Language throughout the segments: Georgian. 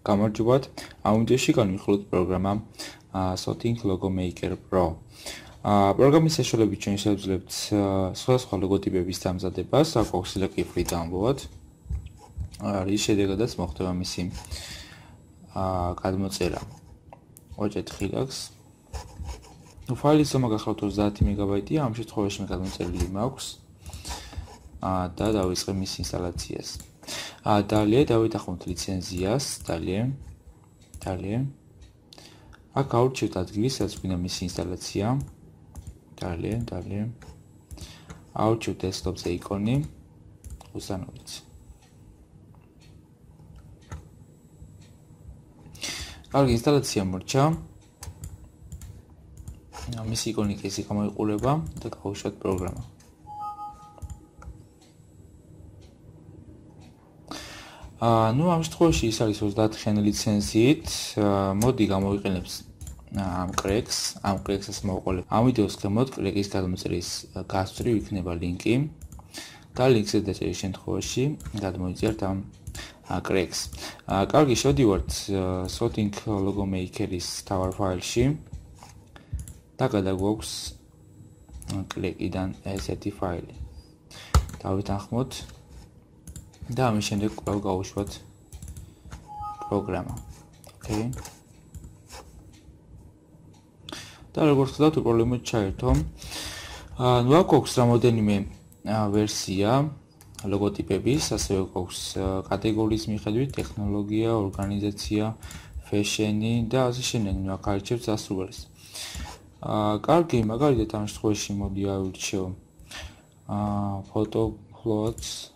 გამარჯობათ. ამ ვიდეოში განვიხილოთ პროგრამა Sorting Logo Maker Pro. პროგრამის საშუალებით ჩვენ შევძლებთ სხვადასხვა ლოგოტიპების დამზადებას, აქვს სელექტივი დამბოვად. რის შედეგადაც მოხდება მისი გადმოწერა. ოჯეთ ხილაკს. ფაილის ზომა გახლავთ 30 მეგაბაიტია, ამ შემთხვევაში მე გადმოწერილი მაქვს. და დავიწყე მის ინსტალაციას. Далее დავეთანხმოთ ლიცენზიას, далее. აქ აურჩევთ ადგილი, სადაც გვინდა მისი ინსტალაცია. далее. აურჩევთ დესკტოპზე იკონი, უსანოვიც. კარგი ინსტალაცია მორჩა. მისი იკონი კი ესე გამოიყურება და გავუშვათ პროგრამა. ამ შემთხვევაში ის არის 30-ხანი ლიცენზიით. მოდი გამოვიყენებთ ამ კრეკს მოვყოლებ. ამ ვიდეოს გამოთ კრეკის გადმოწერის გასწრი იქნება ლინკი და ლინკზე დაწერის შემთხვევაში გადმოიწერთ ამ კრეკს. კარგი, შევდივართ Sorting Logo Maker-ის თავარ ფაილში და გადაგვაქვს კრეკიდან ესეთი ფაილი. დავეთანხმოთ და ამის შემდეგ კვლავ გავუშვათ პროგრამა. ოკეი. და როგორც ვთქვათ, პრობლემა ჩაერთო. აქ გვაქვს რამოდენიმე ვერსია ლოგოტიპების, ასევე გვაქვს კატეგორიის მიხედვით ტექნოლოგია, ორგანიზაცია, ფეშენი და ასე შემდეგ. აქ არჩევთ სასურველს. კარგი, მაგალითად ამ შემთხვევაში მოდი ავირჩევ photo plots.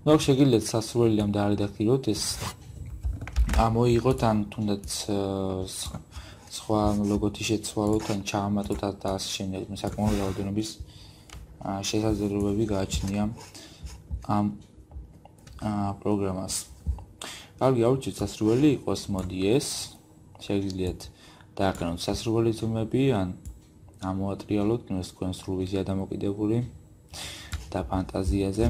აქ შეგიძლიათ სასურველი ამ დაარედაქტიროთ, ეს ამოიღოთ ან თუნდაც სხვა ლოგოთი შეცვალოთ ან ჩაამატოთ და ასე შემდეგ. საკმაოდ რაოდენობის შესაძლებლობები გააჩნია ამ პროგრამას. კარგი, ავირჩიოთ სასურველი იყოს, მოდი ეს. შეგიძლიათ დააყენოთ სასურველი ზომები ან ამოატრიალოთ, ეს თქვენ სრულვიზია დამოკიდებული და ფანტაზიაზე.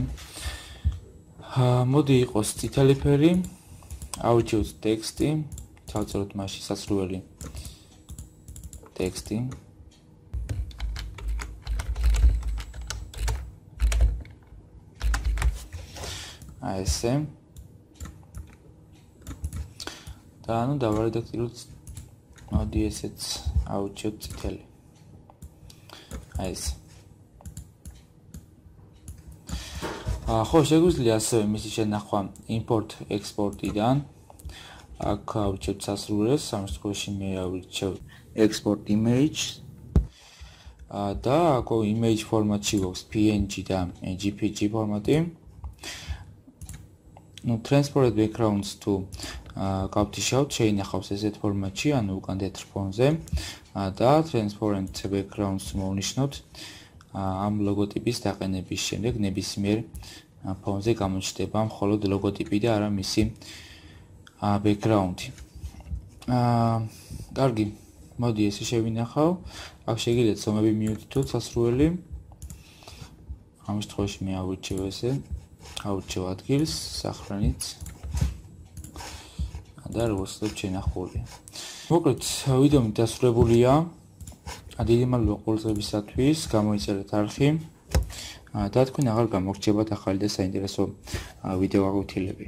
მოდი იყოს წითელი ფერი, ავირჩიოთ ტექსტი, ჩავწეროთ მასში სასურველი ტექსტი. ესე. და დავარედაქტიროთ, მოდი ესეც ავირჩიოთ წითელი. ესე. ხო, შეგვიძლია ასევე მისი შენახვა import-export-იდან. აქ ავირჩევთ სასურველს, ამ შემთხვევაში მე ავირჩევ export image. და აქ image ფორმატში გვაქვს PNG და JPG ფორმატი. Transparent backgrounds თუ გავთიშავთ, შეინახავს ესეთ ფორმატში, ანუ უკან თეთრ ფონზე და transparent backgrounds მოვნიშნოთ. ამ ლოგოტიპის დაყენების შემდეგ ნებისმიერ ფონზე გამოჩნდება მხოლოდ ლოგოტიპი და არა მისი ბექგრაუნდი. კარგი, მოდი ესე შევინახავ. აქ შეგიძლიათ ზომები მიუთითოთ სასურველი. ამ შემთხვევაში მე ავირჩევ ესე. ავირჩევ ადგილს, სახრანით და როგორც ვთქვით, შენახულია. მოკლედ, ვიდეო დასრულებულია. დიდი მადლობა ყურადღებისათვის, გამოიწერეთ არხი და თქვენ აღარ გამოგრჩებათ ახალი და საინტერესო ვიდეო გაგვეთილები.